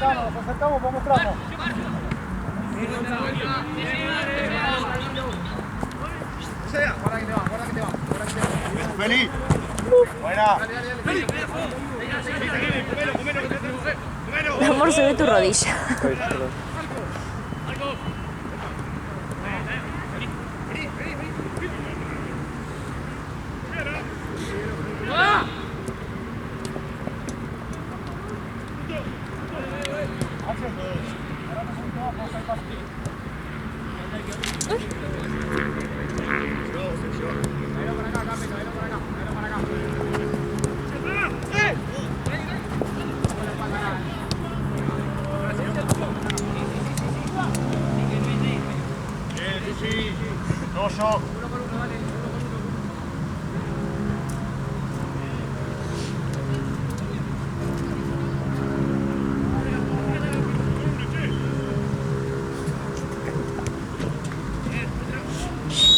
Nos acercamos para mostrarnos. Guarda que te va. Feli. Buena. Mi amor, se ve tu rodilla. No, yo.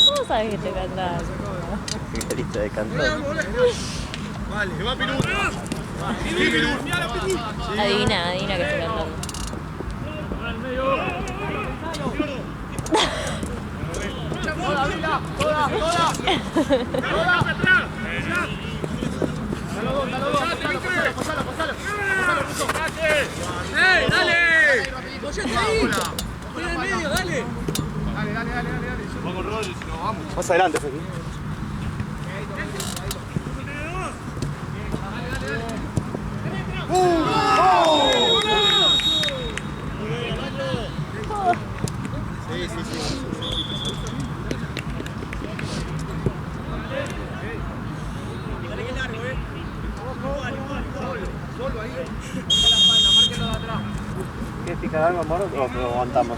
¿Cómo sabes que te cantas? Listo de cantar. Vale, va Pirú. Adivina que estoy cantando. ¡Dale! Vamos con Rodri, si no vamos. Más adelante, Feli. ¿Quieres picar algo, amor, o lo aguantamos?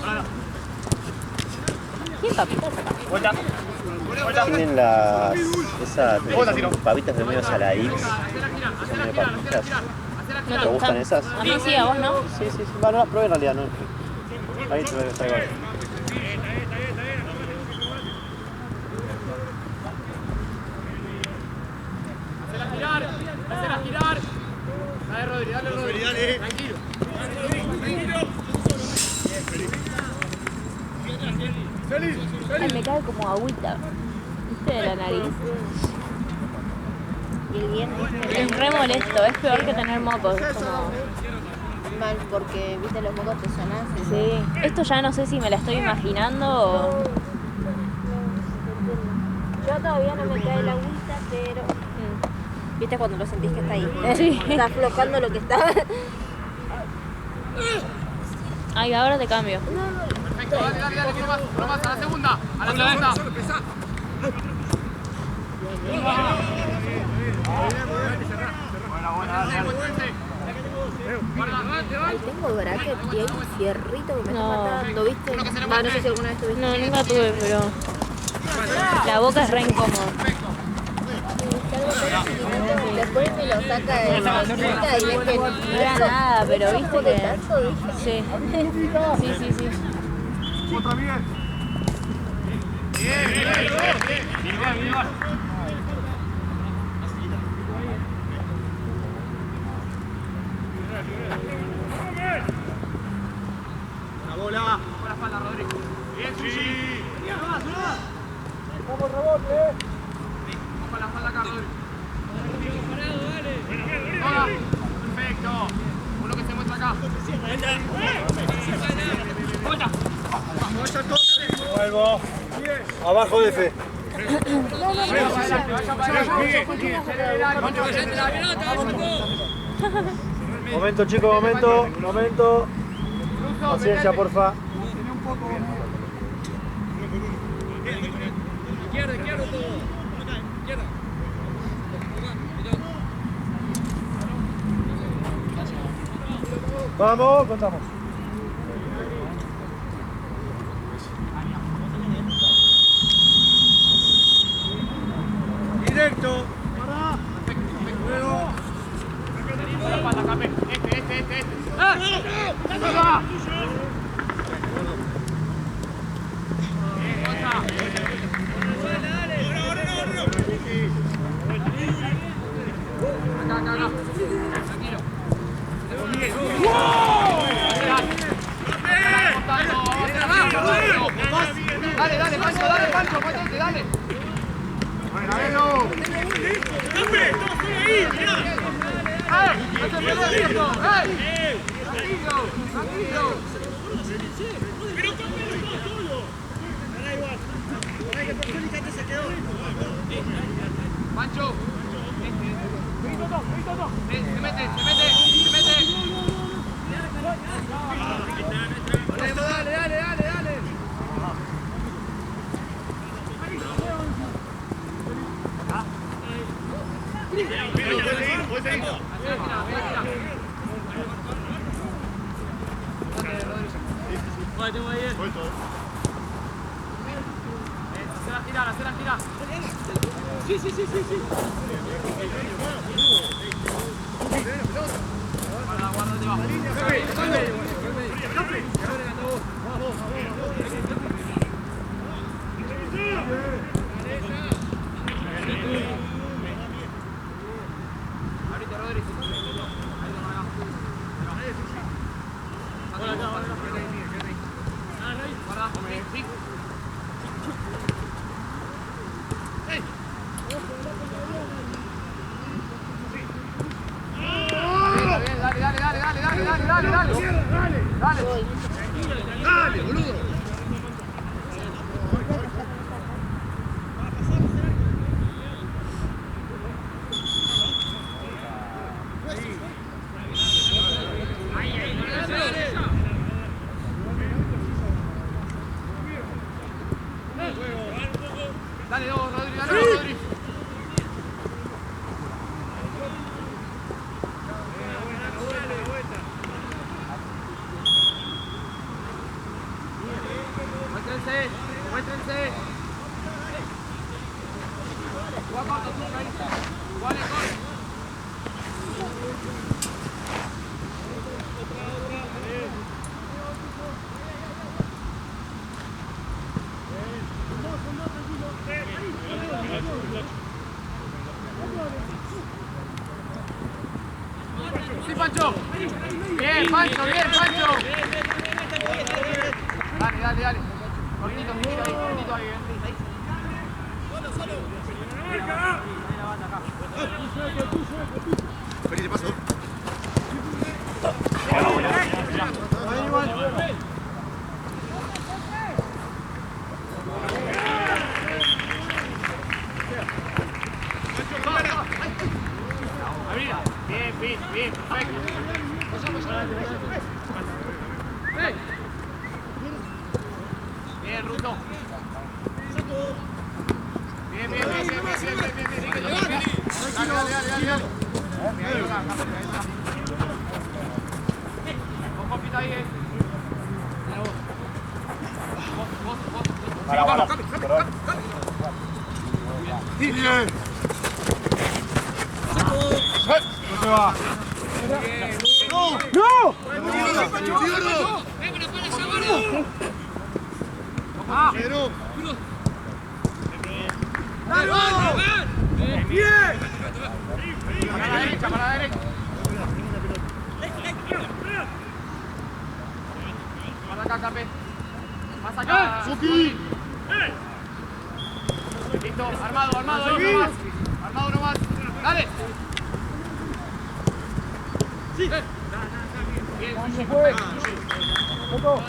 ¿Quién papitas acá? Tienen esas papitas de medio saladitas, que son medio papitas. ¿No ¿Te gustan esas? A mí sí, a vos no. Sí. Bueno, no la probé en realidad, ¿no? Ahí te traigo. Hacela girar. Dale, Rodri, dale. Tranquilo. Ay, me cae como agüita. ¿Viste? De la nariz. Y el viernes Es re molesto, es peor que tener mocos. Es como... mal porque viste los mocos te sonan. Sí. Esto ya no sé si me la estoy imaginando o... Yo todavía no me cae la agüita, pero viste cuando lo sentís que está ahí. Sí. Está aflojando lo que está. Ay, ahora te cambio. Perfecto, dale, uno más, a la segunda. Ay, tengo bracket y hay un fierrito que me está No. matando, ¿viste? No sé si alguna vez tuviste. No, nunca tuve, pero... La boca es re incómoda. Después me lo saca de la bolsita y ves que No era nada, pero viste que... tanto, dije. Sí. Otra bien. Una bola. Buena espalda, Rodrigo. Bien, Sí. Vamos, rebote. Vamos con la espalda acá, Rodrigo. Toda. Perfecto. Uno que se muestra acá. Vuelvo. Abajo de Fe. Momento, chicos, momento. Paciencia, porfa. Izquierda todo. Izquierda. Vamos, contamos. Directo. Luego. Dale, Pancho, dale. Pancho, se mete. Dale. Hacer la gira. Sí. Guarda, te va. Ahorita, Rodri. Guarda, sí. Dale, boludo. Dale, Rodri. Muéstrense. Sí, Pancho. Bien, Pancho. Dale. Cortito ahí. Vení, te paso. Bien, perfecto. Bien, Ruto. Bien. Dale. Un poquito ahí, Para. Bien. No se va. ¡No! Pedro. Bien. Para la derecha. Para acá, Capé. Más acá. Suki. Listo, armado, ahí nomás. Dale. Sí. Bien, Se fue. Lucas.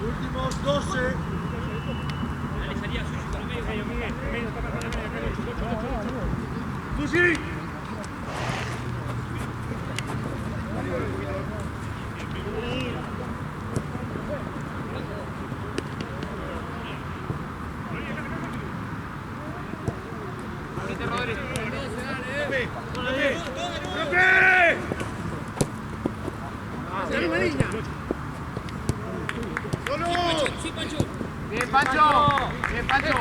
Últimos 12. ¡Susi! Bien, Pancho. Bien, Pancho.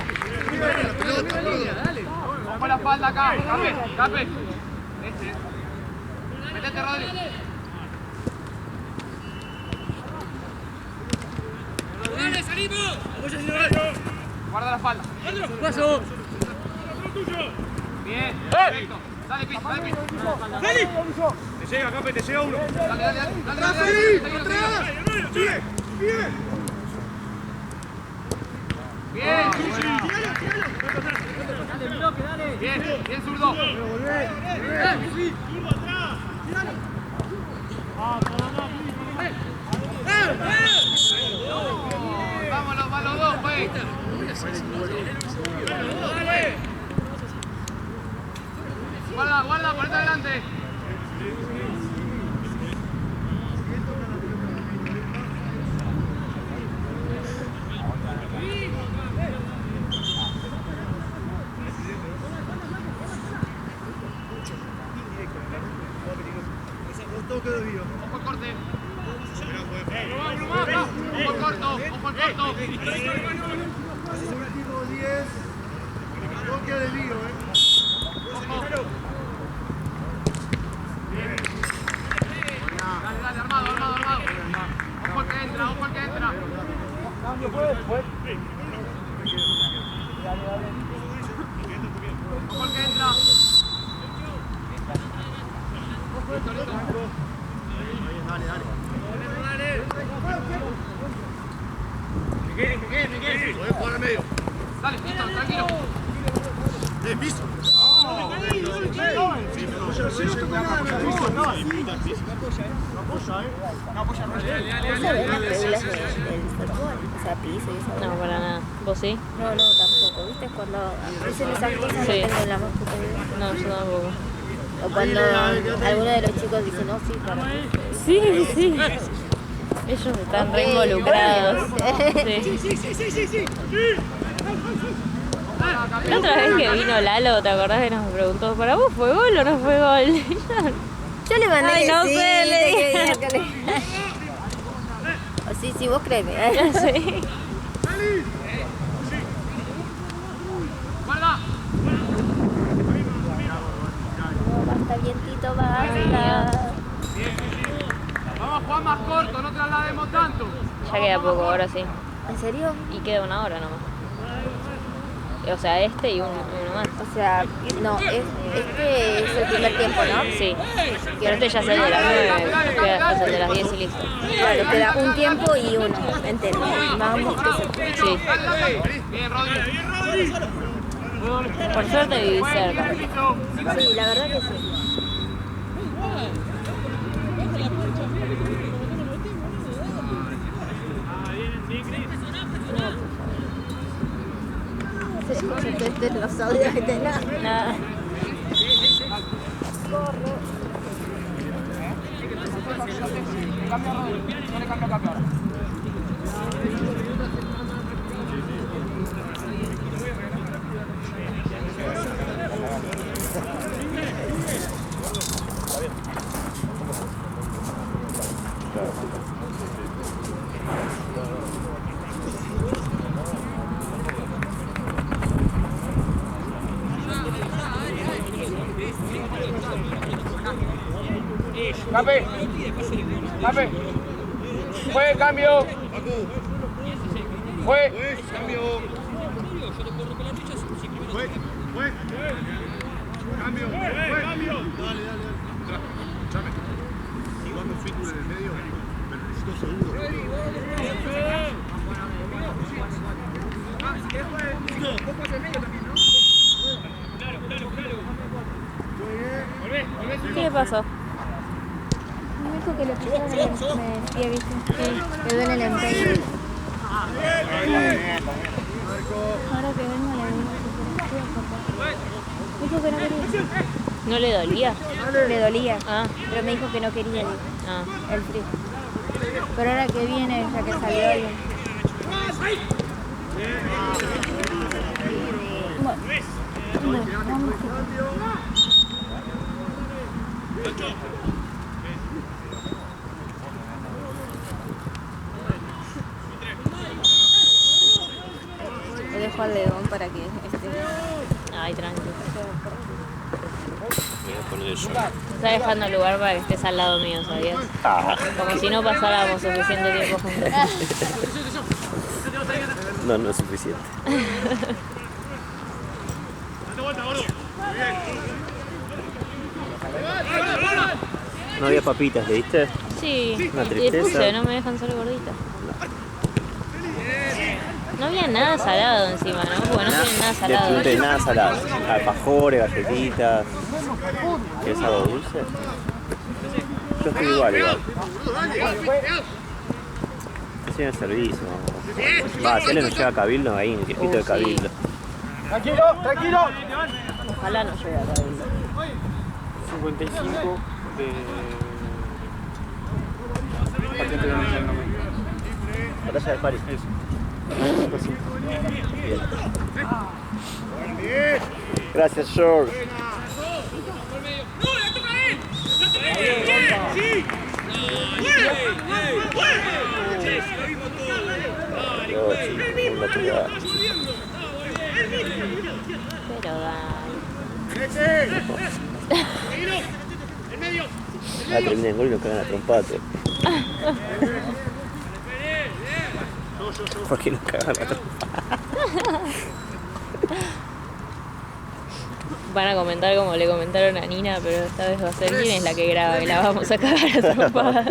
Ojo la espalda acá. Cape. Métete, Rodri. Guarda la espalda. Bien, perfecto. Dale, Pis, dale, Pis. Te llega, Cape, te llega uno. Dale. Sigue, sigue. Bien, bien, zurdo. Vámonos, van los dos, güey. Guarda, ponete adelante. Toque de vío. Ojo al corte. Ojo al corto, ojo al corto. Último 10. Toque de vío, Dale, armado. Ojo al que entra. Ojo al que entra. Miguel. Voy a jugar al medio. Dale, listo, tranquilo. Piso. ¿Sabés las reglas del fútbol? O sea, piso y eso. No, para nada. ¿Vos sí? No, tampoco. ¿Viste? Cuando hacen esas cosas no Sí. tengo la más puta idea. No, yo tampoco. O cuando alguno de los chicos dice, no, sí, para mí. Sí. Ellos están re involucrados. Sí. La otra vez que vino Lalo, ¿te acordás que nos preguntó, ¿para vos fue gol o no fue gol? Yo le mandé Ay, que no sí, sé, le dije. O sí, vos créeme. Sí. Guarda. Basta, vientito, basta. Vamos a jugar más corto, no traslademos tanto. Ya queda poco, ahora sí. ¿En serio? Y queda una hora nomás. O sea, este y uno más. O sea, no, este es el primer tiempo, ¿no? Sí. Pero este ya es el de las 9, queda es el de las 10 y listo. Claro, queda un tiempo y uno entero. Vamos, que se puede. Sí. Bien, Rodri. Por suerte viví cerca. Sí, la verdad que sí. Se escucha los audios de nada. Nada. Corre. Cambia, Rodri. No le cambia ahora. Cape. Fue, cambio. Fue. Cambio. Fue. Cambio. Cambio. Dale. Escuchame. Jugando fútbol en el medio, pero necesito seguro. ¿Qué le pasó? Me dijo que le pusieron me decía, ¿viste? Le duele el empeño. Ahora que vengo le digo que me dijo que no quería. ¿No le dolía? Le dolía, Ah, pero me dijo que no quería ah. el frío. Pero ahora que viene, ya que salió alguien. Bueno, vamos. Le dejo al león para que esté. Ay, tranquilo. Voy a poner yo. Está dejando lugar para que estés al lado mío, ¿sabías? Ah, Como si no pasáramos suficiente tiempo juntos. no, no es suficiente. No había papitas, ¿le diste? Sí, Una y tristeza. puse, no me dejan ser gordita. No había nada salado encima, ¿no? Porque no tienen nada Le salado. pregunté nada salado. Alfajores, galletitas. ¿Quieres algo dulce? Yo estoy igual. Estoy en el servicio. Va, si él no llega a Cabildo, ahí en el circuito de Sí. Cabildo. Tranquilo, tranquilo. Ojalá no llegue a Cabildo. 55 de... Patente de Mexicano. Batalla de París. Bien. Gracias, George. Pero dale. Ah, termina en gol y nos cagan a trompate. ¿Por qué nos cagan a trompate? Van a comentar como le comentaron a Nina, pero esta vez va a ser quién es la que graba y la vamos a cagar a trompadas.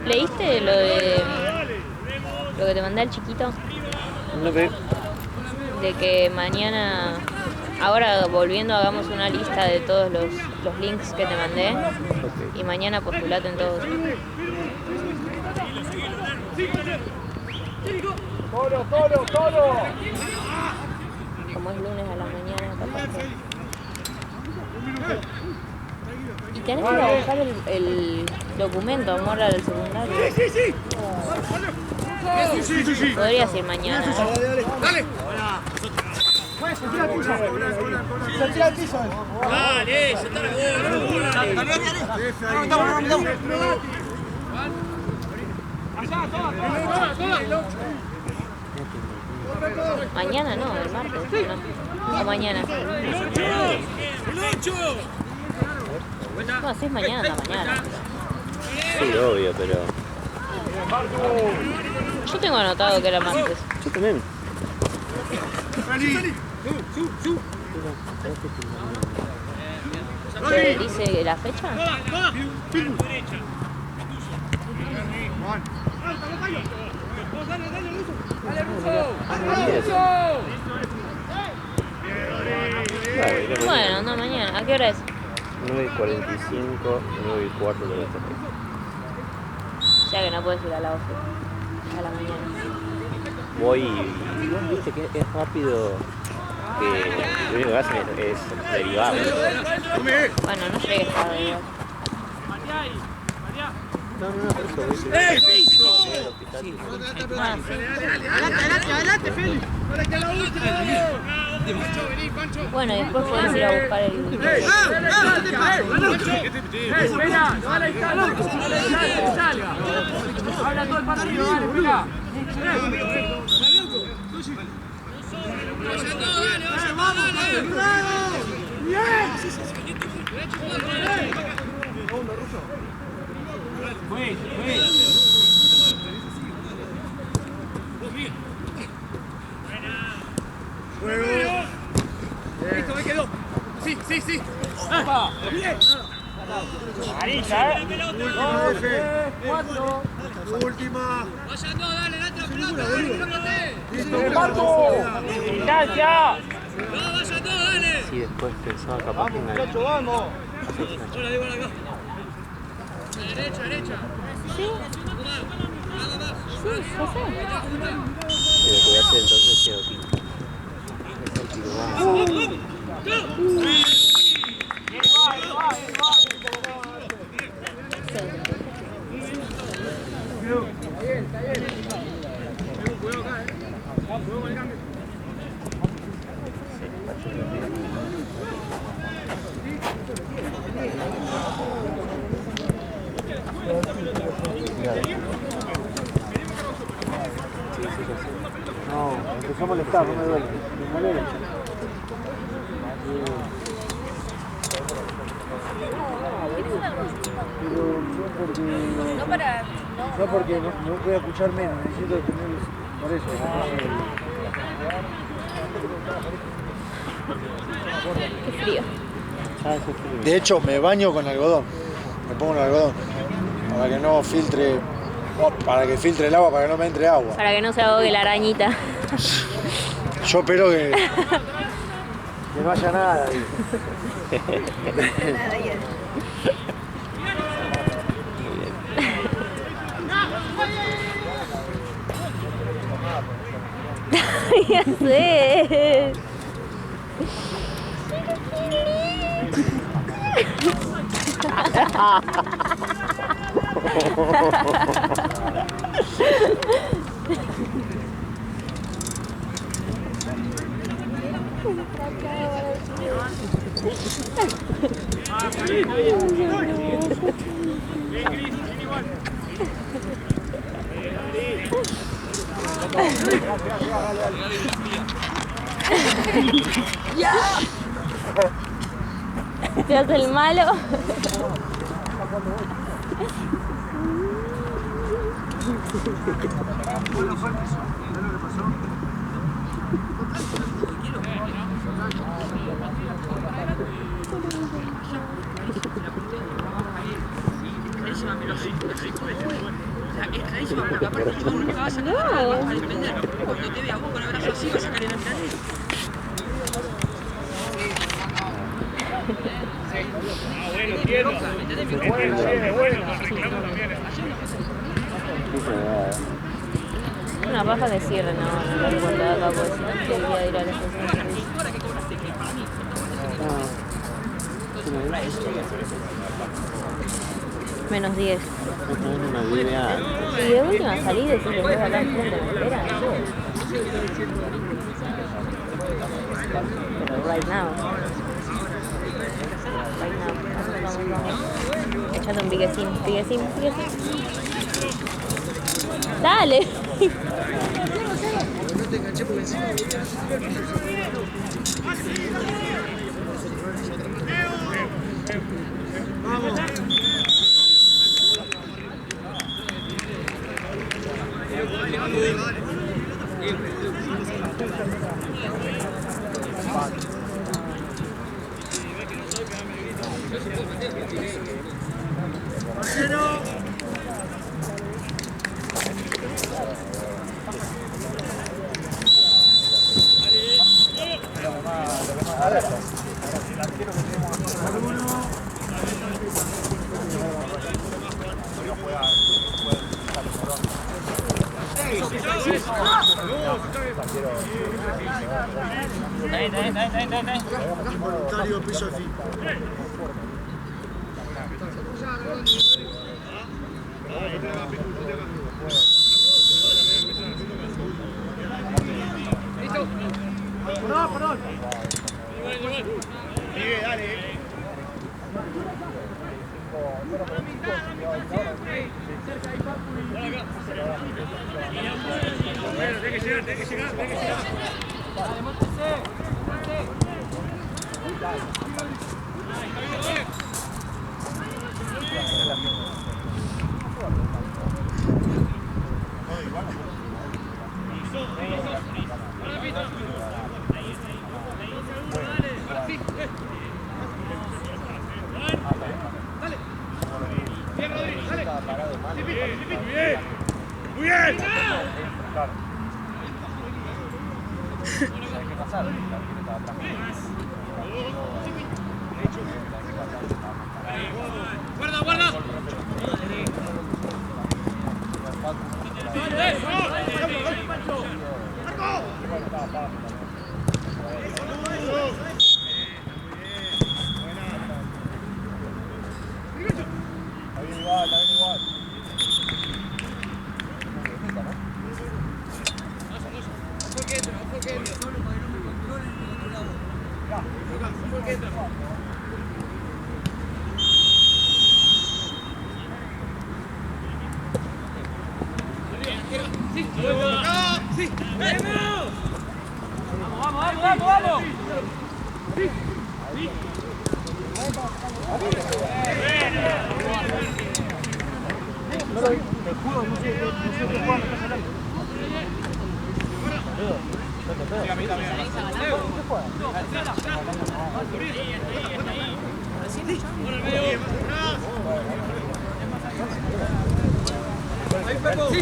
¿Leíste lo que te mandé al chiquito? No ve. De que mañana, ahora volviendo, hagamos una lista de todos los links que te mandé y mañana postulate en todos. Toro. Como es lunes a la mañana, capaz que... Y tenés que ir a buscar el documento, amor, al secundario. Sí. Podrías ir mañana. Dale. Se tira al piso. Dale, se Mañana no, el martes. No. O mañana. No, si es mañana, anda mañana. Sí, obvio, pero... Yo tengo anotado que era martes. Yo también. ¿Te dice la fecha? Bueno, anda mañana. ¿A qué hora es? 9:45, 9:15 de la tarde. O sea que no puedes ir a la 11 a la mañana. Voy y igual viste que es rápido, que lo único que hacen es derivar. Bueno, no llegues tarde igual. No, por eso voy a Ah, sí. Adelante, Félix. Bueno, y después podés ir a buscar el... Espera, no vale salga. Habla todo el partido, vale, espera. Listo, me quedó. Sí, sí, sí. Bien. Amarilla, Última. Vaya, no, dale, dale la pelota, dale, ¡Distancia! no, vaya, no, dale. Sí, después pensaba capaz que Muchachos, vamos. Ahora, digo, acá. Derecha, derecha. Sí, Nada más. sí, ya sé. lo que voy a hacer entonces quedo aquí. No, empezó a molestar, no me duele. Me molesta. No porque no voy a escuchar menos, necesito tener por eso. Qué frío. De hecho, me baño con algodón. Me pongo un algodón para que no filtre, para que filtre el agua, para que no me entre agua. Para que no se ahogue la arañita. Yo espero que no haya nada. Ya sé. ¿Te hace el malo? Es clarísima porque aparte el chico nunca va a sacar nada, vas a defender. Cuando te vea vos con el brazo así, va a sacar el lateral. Una paja que cierre, no la cuenta de acá, pues debería ir a la estación. Menos 10. Y de última salida, si les ves acá enfrente, me esperan. Pero right now. Vamos. Echate un piquecín. Dale. No te enganché por encima. Vamos. Voluntario, piso fin. No, perdón. Sigue, dale. Tiene que llegar. Dale, móntese. Guarda, guarda. ¡Vamos!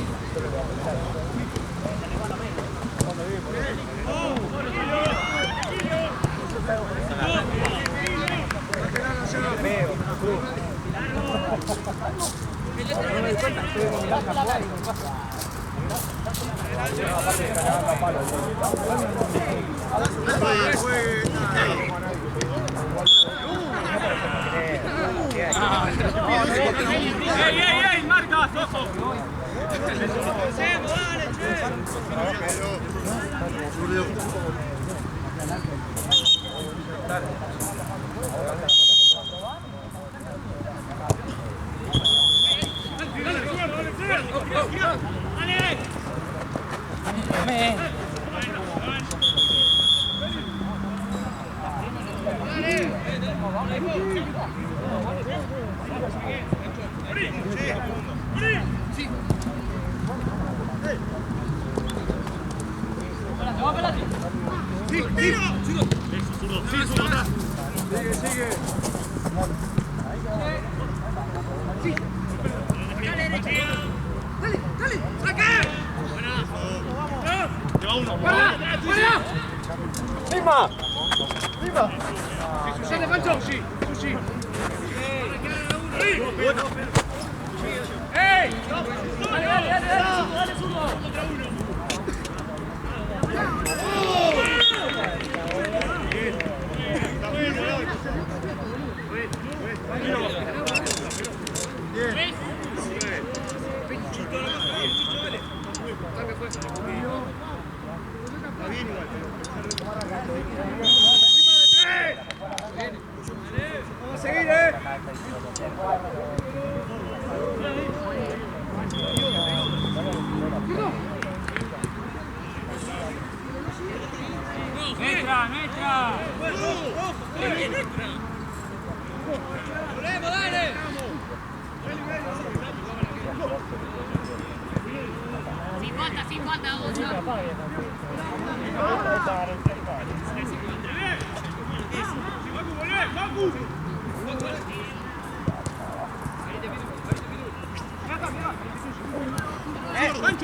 ¡Ey! ¡Marcas! ¡Ojo!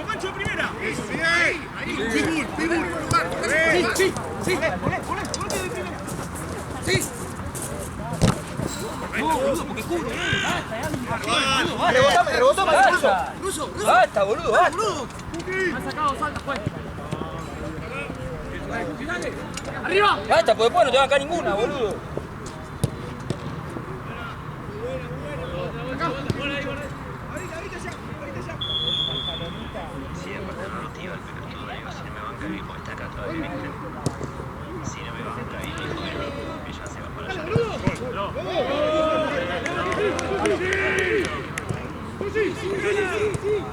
¡Gancho, primera! ¡Eso, bien! ¡Ahí! ¡Pitbull, lugar! ¡Sí! ¡Sí! Porque cubre. Rebotame, Ruso. Basta, boludo, basta. Han sacado, salta, pues. ¡Arriba! Basta, pues después no te va a caer ninguna, boludo.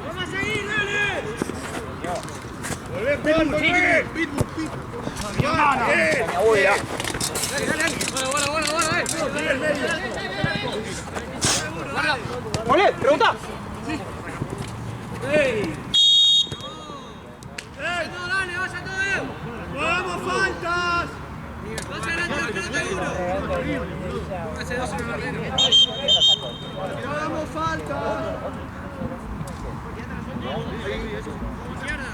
¡Vamos a seguir, dale! ¡Volvé, Pitbull! Mi abuela. Dale. Pregunta. Sí. ¡Ey! No, dale, vaya todo bien. ¡Vamos, faltas! Vas adelante, quédate duro. Póngase dos en el barrero. ¡Vamos, faltas! Izquierda.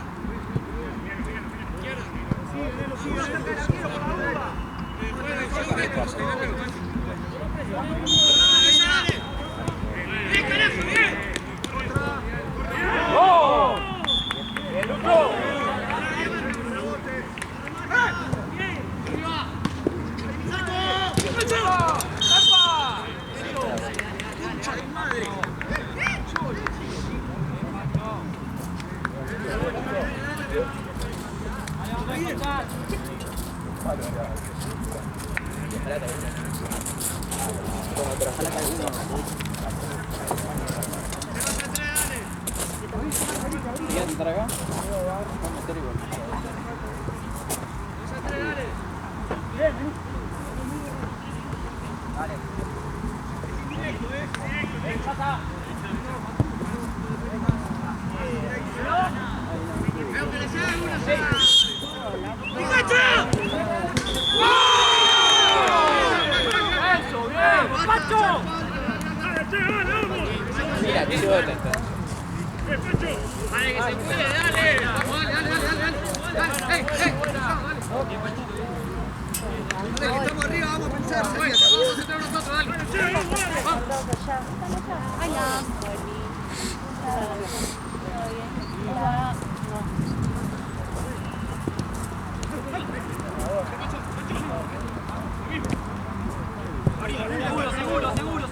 Estamos arriba, vamos a pensar. Vamos a centrar nosotros, dale.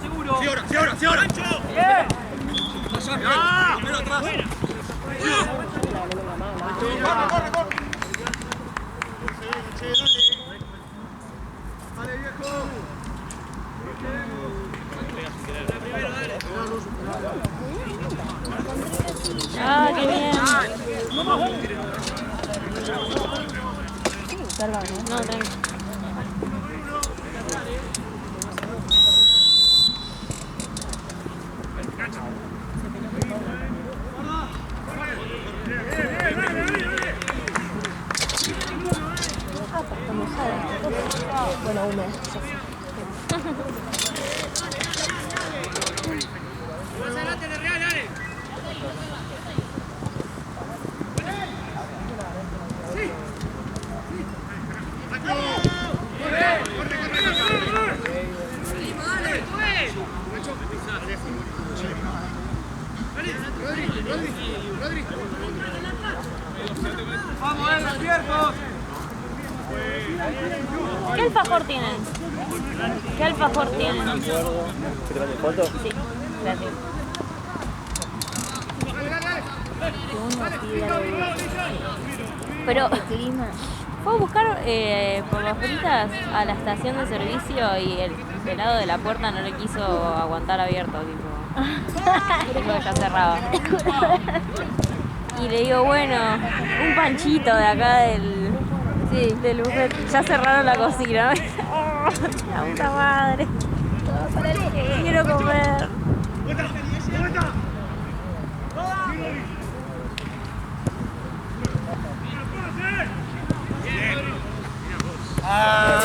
Seguro. Sí, ahora. Primero atrás. Corre. Dale, viejo. Ah, qué bien. No, tranqui. Bueno, uno. Más adelante de Real, dale. Rodri. Vamos, despiertos. ¿Qué alfajor tienen? ¿Qué alfajor tienen? ¿Qué te mande foto? Sí, gracias. Pero Clima. puedo buscar papas fritas a la estación de servicio y el pelado de la puerta no le quiso aguantar abierto, tipo. Dijo que ya cerraba. Y le digo, bueno, un panchito de acá del buffet. Ya cerraron la cocina. La puta madre. Quiero comer. Dale.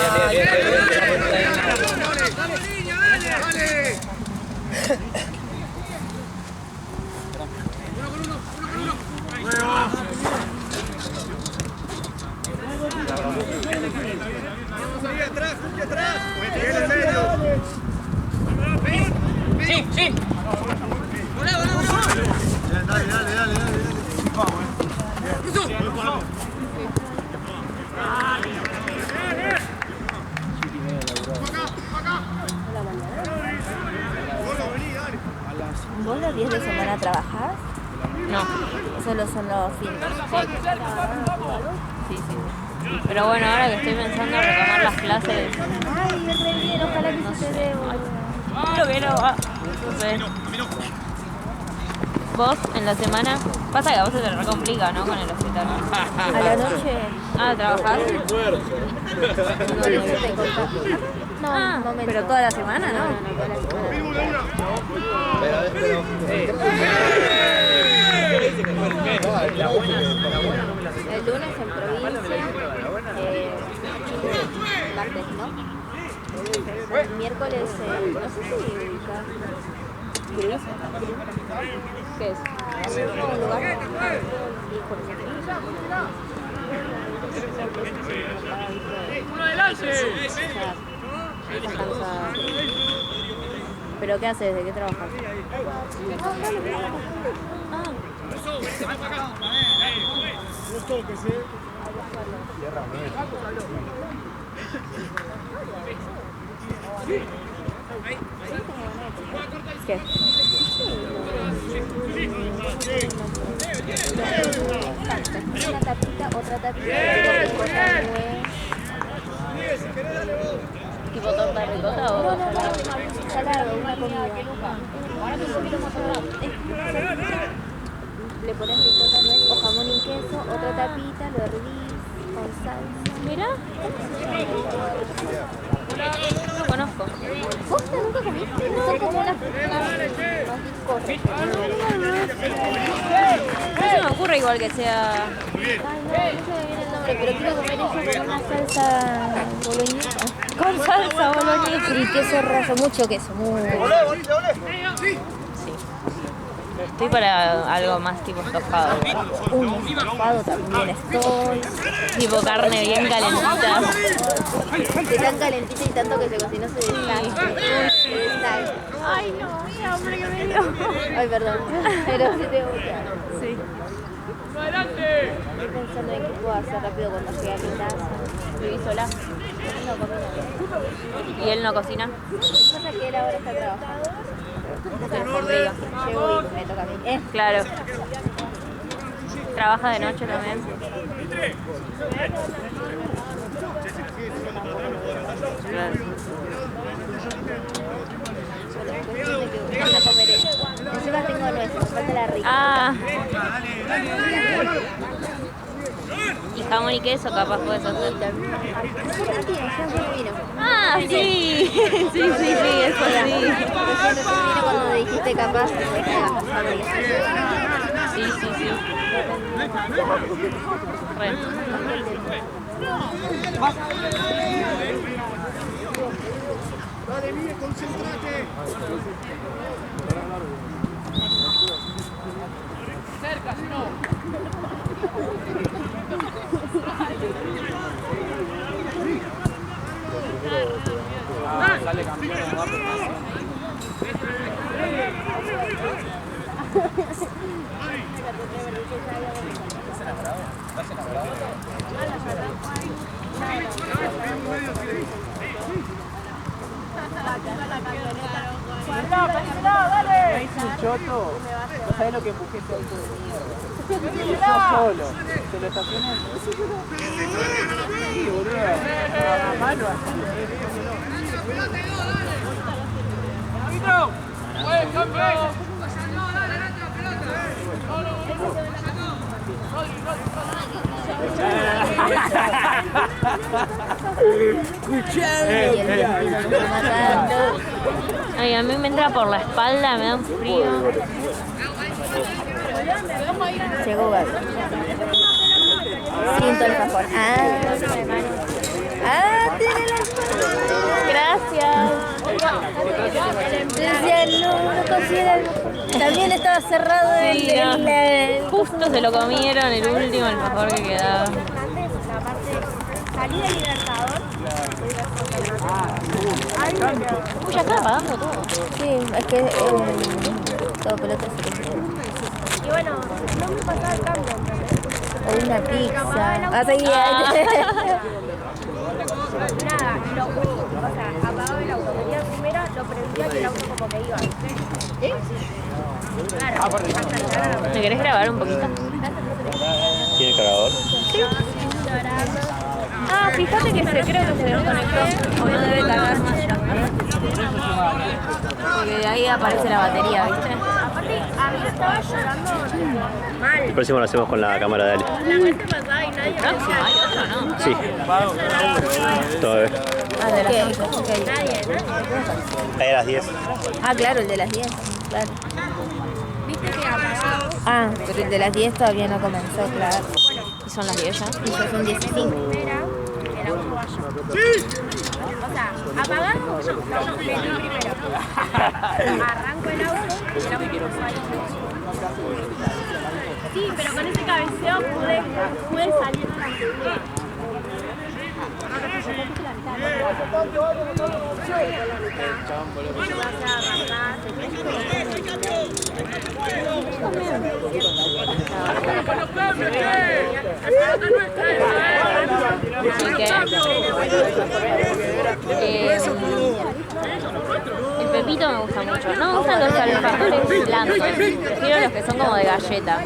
Vamos ahí atrás, justo atrás. Bien en medio. Sí. Volá. Dale. Cruzo. ¿Vos los 10 de semana trabajás? No. Solo son los fines. Sí. Pero bueno, ahora que estoy pensando en retomar las clases. Ay, re bien, ojalá que se te dé, boludo. Creo que no sé. ¿Vos en la semana? Pasa que a vos se te re complica, ¿no? Con el hospital. A la noche. Ah, ¿trabajás? No, pero toda la semana, ¿no? toda la semana. El lunes en provincia, martes, ¿no? El miércoles, no sé si ubicás. ¿Qué es? Un lugar. ¡Uno adelante! ¿Pero qué haces? ¿De qué trabajas? ¿Qué? Una tapita, otra tapita, ¿Tipo torta de ricota o...? no, salado, una comida. Le pones ricota, nuez o jamón y queso, otra tapita, lo hervís con salsa. Mira. No conozco. ¿Posta nunca comiste? Son como unas cosas. No se me ocurre igual que sea... Ay, no se me viene el nombre, pero quiero comer eso con una salsa boloñesa. Con salsa boloñesa. Y queso raso, mucho queso, muy Sí. Estoy para algo más tipo estofado. un estofado también estoy. Tipo carne bien calentita. De tan calentita y tanto que se cocinó se deshace. Se deshace. Ay, no, qué hambre que me dio. Ay, perdón, pero sí te gusta. Sí. ¡Adelante! Estoy pensando en qué puedo hacer rápido cuando llegue a mi casa. ¿Vivís sola? No, comida. ¿Y él no cocina? Pasa que él ahora está trabajando. Conmigo. Llego y me toca a mí. Claro. ¿Trabaja de noche también? Claro. Van a comer eso. Encima tengo nuez, me falta la rica. Ah. Y jamón y queso capaz puedes hacer. Argentina, ya fue vino. Ah, sí. Sí, eso sí. Recién vino cuando dijiste capaz. Sí. Re. Dale, Miguel, concentrate. Cerca, si no. Sale campeón en Guapo. Choto, no sabes lo que empujé este auto de mierda. Yo solo, se lo estacioné. Sí, boludo. A mano así. ¡Árbitro! ¡Buen campeón! Ay, a mí me entra por la espalda, me da un frío. Llegó Gaby. Siento el alfajor. Tiene el alfajor. Gracias. Decía, no considera el... También estaba cerrado Sí, justo se lo comieron el último alfajor que quedaba. Salí del Libertador. Uy, ya estaba pagando todo. Sí, es que todo pelota se y bueno, no me pasaba el cambio. O una pizza. Nada, o sea, apagaba el auto. Venía primero, lo prendía y el auto como que iba. ¿Sí? Claro. ¿Me querés grabar un poquito? ¿Tiene cargador? Sí. Ah, fíjate que creo que se desconectó. O no debe cargar más ya. Porque de ahí aparece la batería, ¿viste? Aparte, a mí estaba llorando mal. El próximo lo hacemos con la cámara de Ale. La vez pasada y nadie me ¿Próximo? ¿Hay otro no? Sí. Todavía. Ah, de las 5. Okay. Nadie. Ahí a las 10. Ah, claro, el de las 10. Claro. ¿Viste que apagado? Ah, pero el de las 10 todavía no comenzó, claro. ¿Y son las 10 ya? Y ya son 15. El auto vaya. O sea, apagado, no, vení primero. Arranco el auto y el auto vaya. Sí, pero con ese cabeceo pude salir de la Así que el pepito me gusta mucho. No me gustan los alfajores blandos, prefiero los que son como de galleta.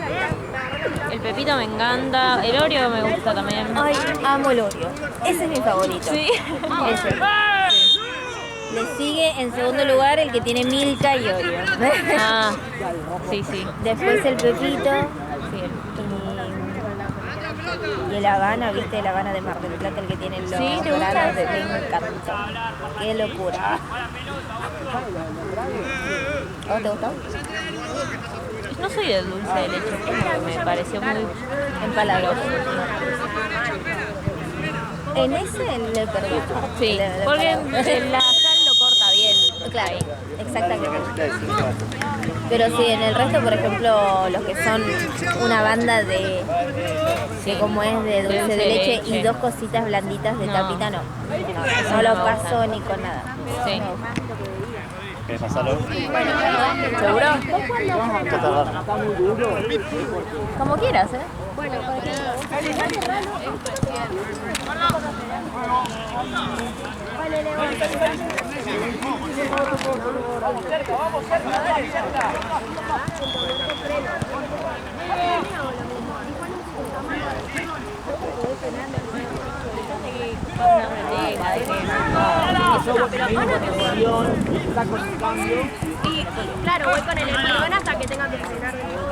El pepito me encanta, el Oreo me gusta también. Ay, amo el Oreo. Ese es mi favorito. Sí. Ese. Le sigue en segundo lugar el que tiene Milka y Oreo. Ah, sí, sí. Después el Pepito. Y el Habana, ¿viste? El Habana de Mar del Plata, el que tiene los Sí, ¿te gusta granos de ese? me encanta. Qué locura. ¿A vos te gustó? No soy del dulce de leche, como que me pareció muy Empalagoso. En ese le perdí. Sí, porque la sal lo corta bien. Claro, exactamente. Pero sí, en el resto, por ejemplo, los que son una banda de como es de dulce de leche y dos cositas blanditas de No. tapita, no. No, no lo me paso gusta. ni con nada. Sí. ¿Querés pasarlo? ¿Seguro? ¿Qué tardar? Como quieras, ¿eh? Y claro, voy con el empleón hasta que tenga que frenar de nuevo.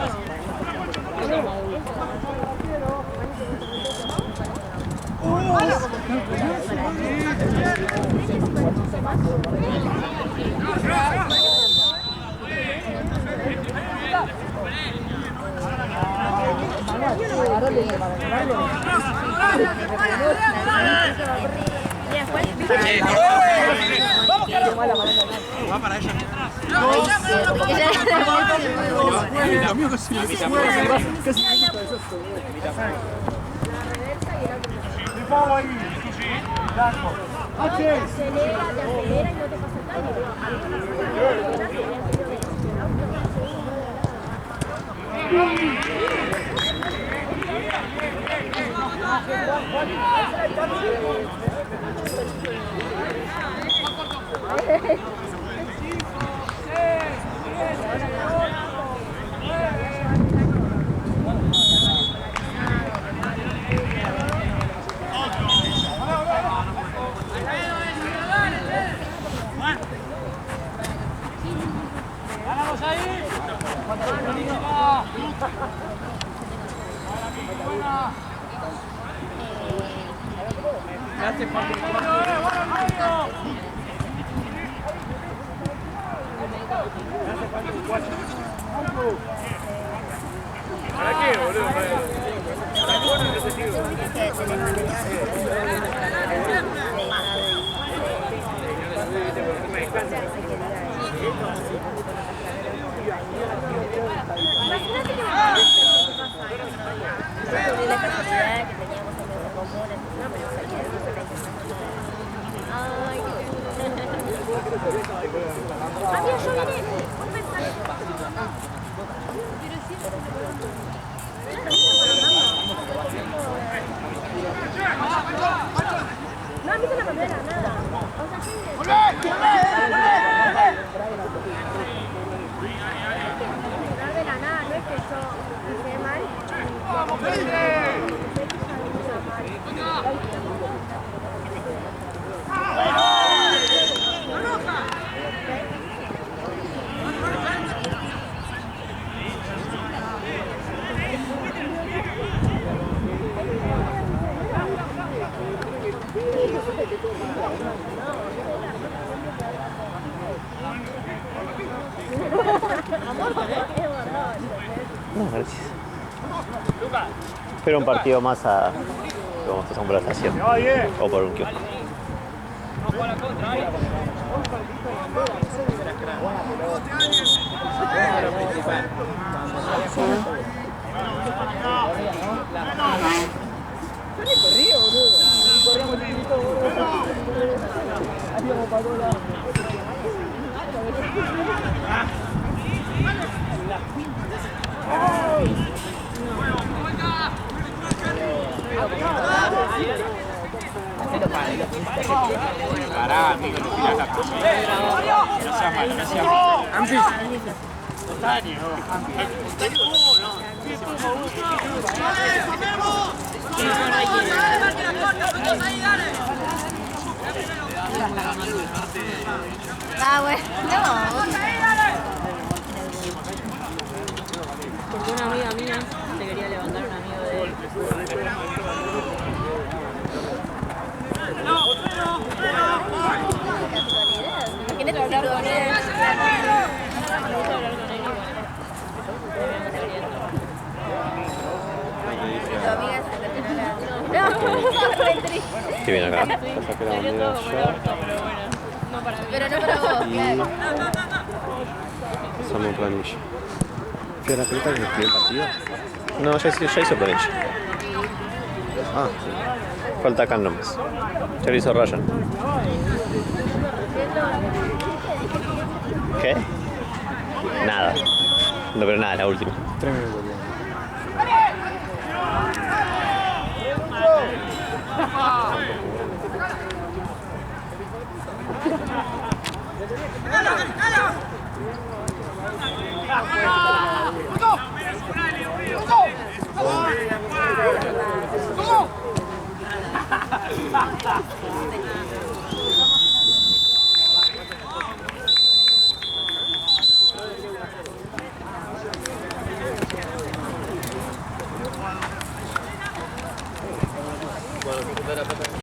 No, gracias. Espero un partido más a como estás por la estación o por un kiosco. Corría, boludo. Corríamos un minuto, boludo. Pará, amigo, no tiras la primera. No seas malo, no seas malo. Ah, bueno, no. Porque una amiga mía se quería levantar un amigo de él. Imagínate hablar con él. Tu amiga se te no, re triste. ¿Qué viene acá? Pasa que la bandera allá. Pero no para vos, claro. Pasamos planilla. ¿Fui a la pelota que me escribió el partido? No, ya hizo planilla. Ah, sí. Falta acá nomás. Ya lo hizo Ryan. ¿Qué? Nada. No, pero nada, la última. 3 minutos.